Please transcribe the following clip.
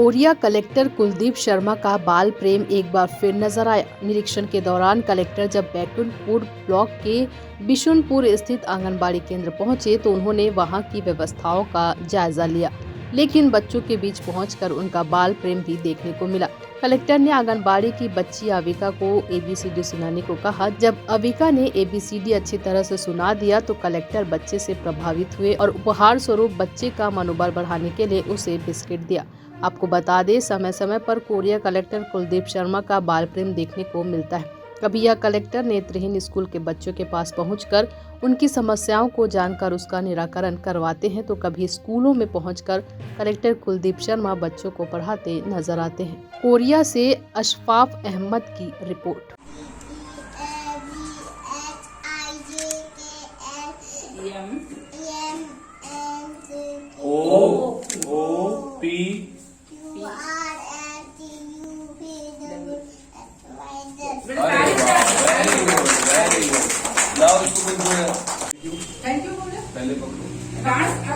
Korea collector Kuldeep Sharma का बाल प्रेम एक बार फिर नजर आया। निरीक्षण के दौरान कलेक्टर जब बैकुंठपुर ब्लॉक के बिशुनपुर स्थित आंगनबाड़ी केंद्र पहुंचे तो उन्होंने वहां की व्यवस्थाओं का जायजा लिया, लेकिन बच्चों के बीच पहुंचकर उनका बाल प्रेम भी देखने को मिला। कलेक्टर ने आंगनबाड़ी की बच्ची अविका को ABCD सुनाने को कहा। जब अविका ने ABCD अच्छी तरह से सुना दिया तो कलेक्टर बच्चे से प्रभावित हुए और उपहार स्वरूप बच्चे का मनोबल बढ़ाने के लिए उसे बिस्किट दिया। आपको बता दें, समय समय पर कोरिया कलेक्टर कुलदीप शर्मा का बाल प्रेम देखने को मिलता है। कभी यह कलेक्टर नेत्रहीन स्कूल के बच्चों के पास पहुंचकर उनकी समस्याओं को जानकर उसका निराकरण करवाते हैं, तो कभी स्कूलों में पहुंचकर कलेक्टर कुलदीप शर्मा बच्चों को पढ़ाते नजर आते हैं। कोरिया से अशफाक अहमद की रिपोर्ट। थैंक यू बोले पहले पकड़ो।